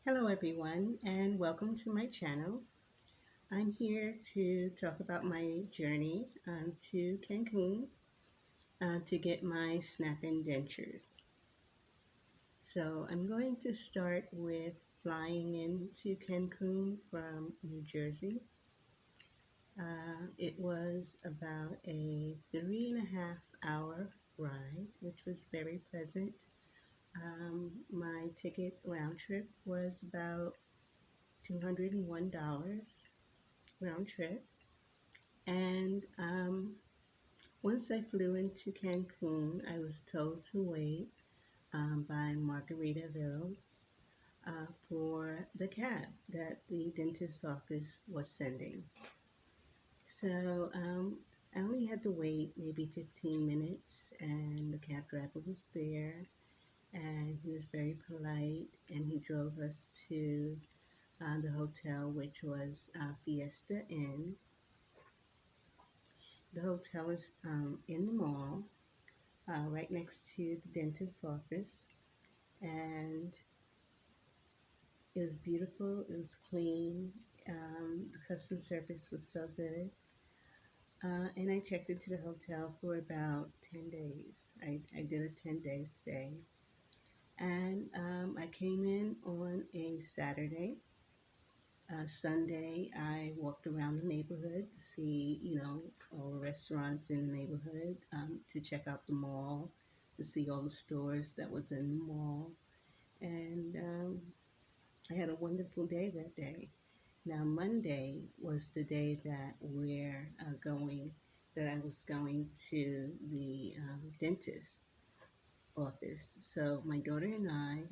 Hello, everyone, and welcome to my channel. I'm here to talk about my journey to Cancun to get my snap-in dentures. So I'm going to start with flying into Cancun from New Jersey. It was about a 3.5 hour ride, which was very pleasant. My ticket round trip was about $201 round trip. And once I flew into Cancun, I was told to wait by Margaritaville for the cab that the dentist's office was sending. So I only had to wait maybe 15 minutes, and the cab driver was there, and he was very polite, and he drove us to the hotel, which was Fiesta Inn. The hotel is in the mall, right next to the dentist's office, and it was beautiful. It was clean. The customer service was so good. And I checked into the hotel for about 10 days. I did a 10-day stay. And I came in on a Saturday. Sunday, I walked around the neighborhood to see, all the restaurants in the neighborhood, to check out the mall, to see all the stores that was in the mall. And I had a wonderful day that day. Now, Monday was the day that I was going to the dentist office. So my daughter and I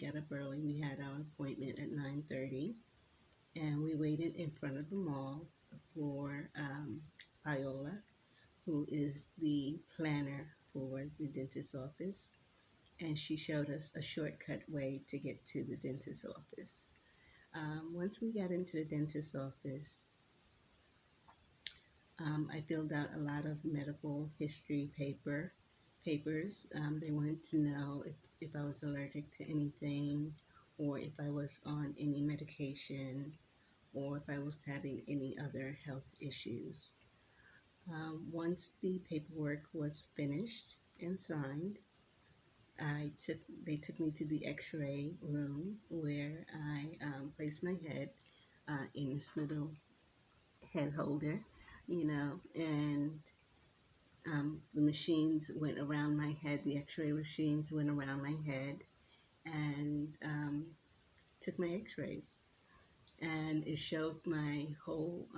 got up early. We had our appointment at 9:30, and we waited in front of the mall for Paola, who is the planner for the dentist's office, and she showed us a shortcut way to get to the dentist's office. Once we got into the dentist's office, I filled out a lot of medical history papers. They wanted to know if I was allergic to anything, or if I was on any medication, or if I was having any other health issues. Once the paperwork was finished and signed, they took me to the X-ray room where I placed my head in this little head holder, and the machines went around my head. The X-ray machines went around my head and took my X-rays, and it showed my whole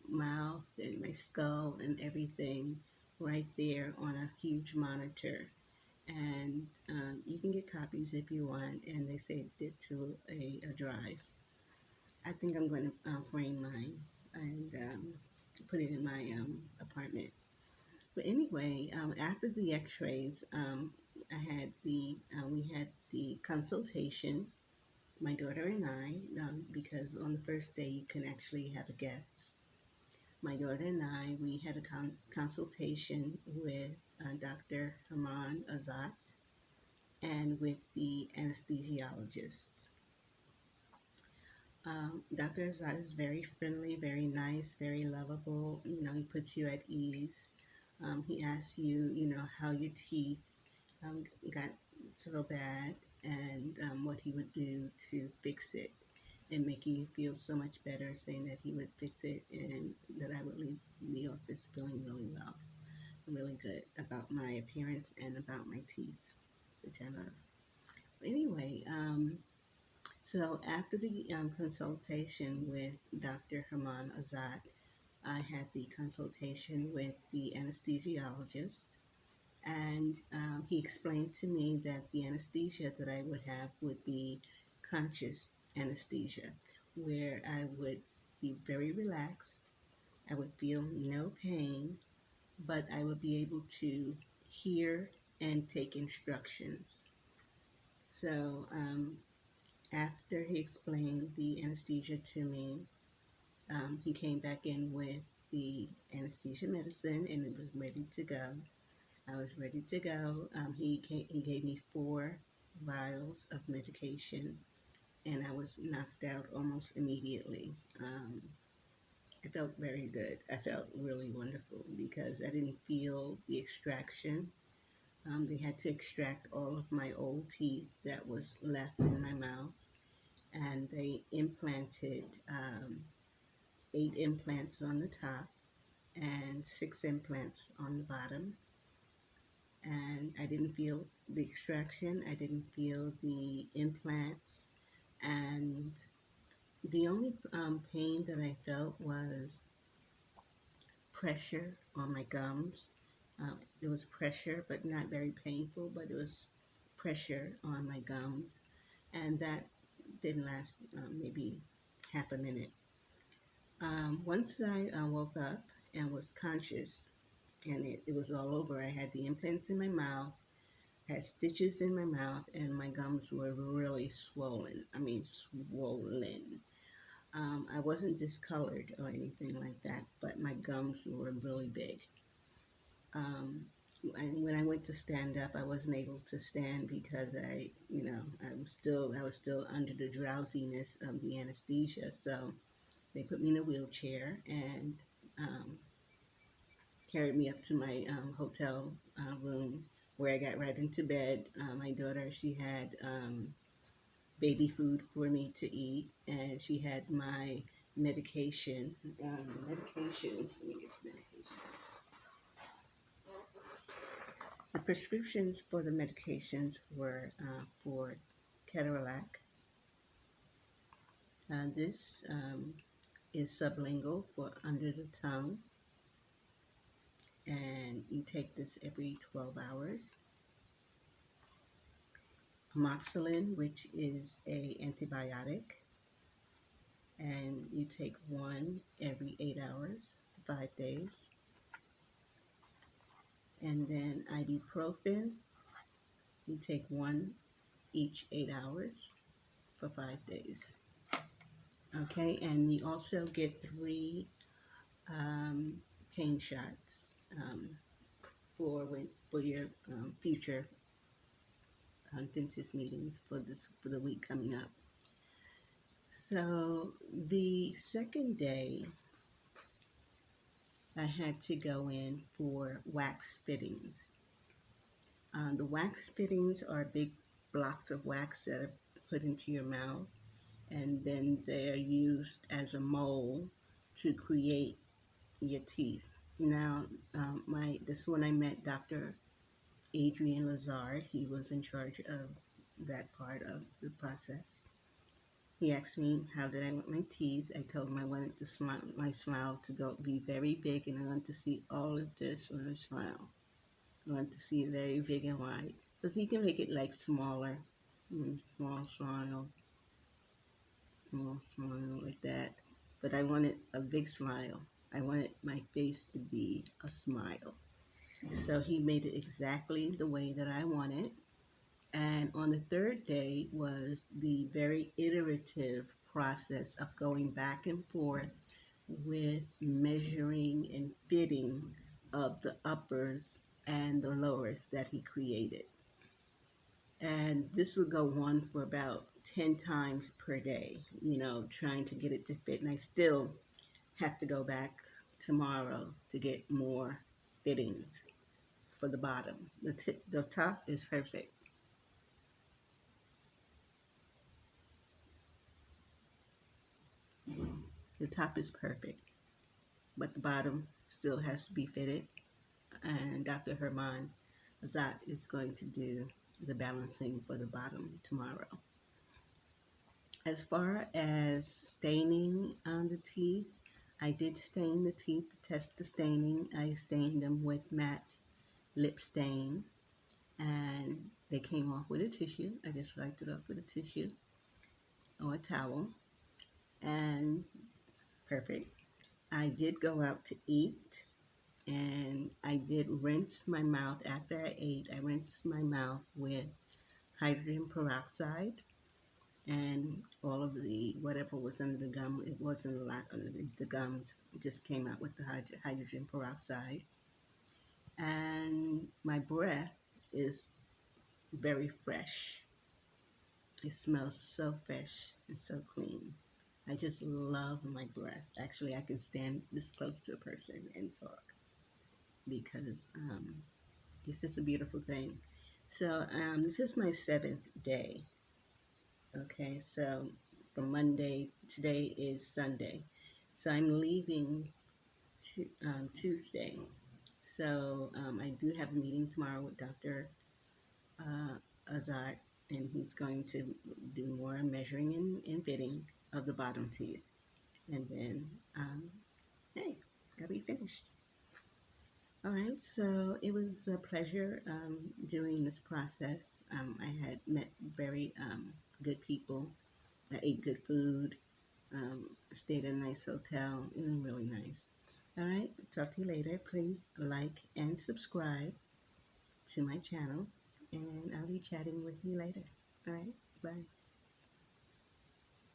mouth and my skull and everything right there on a huge monitor. And you can get copies if you want, and they saved it to a drive. I think I'm going to frame mine and put it in my apartment. But anyway, after the X-rays, we had the consultation, my daughter and I, because on the first day you can actually have a guest. My daughter and I, we had a consultation with Dr. Herman Azat and with the anesthesiologist. Dr. Azad is very friendly, very nice, very lovable. He puts you at ease. He asks you, how your teeth got so bad, and what he would do to fix it, and making you feel so much better, saying that he would fix it and that I would leave the office feeling really well, really good about my appearance and about my teeth, which I love. Anyway, so after the consultation with Dr. Herman Azad, I had the consultation with the anesthesiologist, and he explained to me that the anesthesia that I would have would be conscious anesthesia, where I would be very relaxed, I would feel no pain, but I would be able to hear and take instructions. So after he explained the anesthesia to me, he came back in with the anesthesia medicine, and it was ready to go. I was ready to go. He gave me 4 vials of medication, and I was knocked out almost immediately. I felt very good. I felt really wonderful because I didn't feel the extraction. They had to extract all of my old teeth that was left in my mouth, and they implanted 8 implants on the top and 6 implants on the bottom. And I didn't feel the extraction, I didn't feel the implants, and the only pain that I felt was pressure on my gums. It was pressure, but not very painful, but it was pressure on my gums. And that didn't last maybe half a minute. Once I woke up and was conscious, and it was all over, I had the implants in my mouth, had stitches in my mouth, and my gums were really swollen. I mean, swollen. I wasn't discolored or anything like that, but my gums were really big. Um, and when I went to stand up, I wasn't able to stand because I was still under the drowsiness of the anesthesia. So they put me in a wheelchair and um, carried me up to my hotel room where I got right into bed. My daughter, she had baby food for me to eat, and she had my medication. Medications. Let me get the medication. The prescriptions for the medications were for Ketorolac. This is sublingual for under the tongue, and you take this every 12 hours. Amoxicillin, which is a antibiotic, and you take one every 8 hours, 5 days. And then ibuprofen, you take one each 8 hours for 5 days. Okay, and you also get 3 pain shots for your future dentist meetings for the week coming up. So the second day, I had to go in for wax fittings. The wax fittings are big blocks of wax that are put into your mouth, and then they are used as a mold to create your teeth. Now, this one I met Dr. Adrian Lazard. He was in charge of that part of the process. He asked me how did I want my teeth. I told him I wanted my smile to be very big, and I want to see all of this when I smile. I want to see it very big and wide. Because you can make it like smaller. Small smile like that. But I wanted a big smile. I wanted my face to be a smile. So he made it exactly the way that I wanted. And on the third day was the very iterative process of going back and forth with measuring and fitting of the uppers and the lowers that he created. And this would go on for about 10 times per day, trying to get it to fit. And I still have to go back tomorrow to get more fittings for the bottom. The top is perfect. The top is perfect, but the bottom still has to be fitted. And Dr. Herman Azat is going to do the balancing for the bottom tomorrow. As far as staining on the teeth, I did stain the teeth to test the staining. I stained them with matte lip stain, and they came off with a tissue. I just wiped it off with a tissue or a towel, and perfect. I did go out to eat, and I did rinse my mouth after I ate. I rinsed my mouth with hydrogen peroxide, and all of the whatever was under the gum, it wasn't a lot under the gums, it just came out with the hydrogen peroxide. And my breath is very fresh. It smells so fresh and so clean. I just love my breath. Actually, I can stand this close to a person and talk because it's just a beautiful thing. So this is my seventh day. Okay, so from Monday, today is Sunday. So I'm leaving Tuesday. So I do have a meeting tomorrow with Dr. Uh, Azad, and he's going to do more measuring and fitting of the bottom teeth. And then, hey, gotta be finished. All right, so it was a pleasure doing this process. I had met very good people. I ate good food, stayed in a nice hotel. It was really nice. All right, talk to you later. Please like and subscribe to my channel, and I'll be chatting with you later. All right, bye.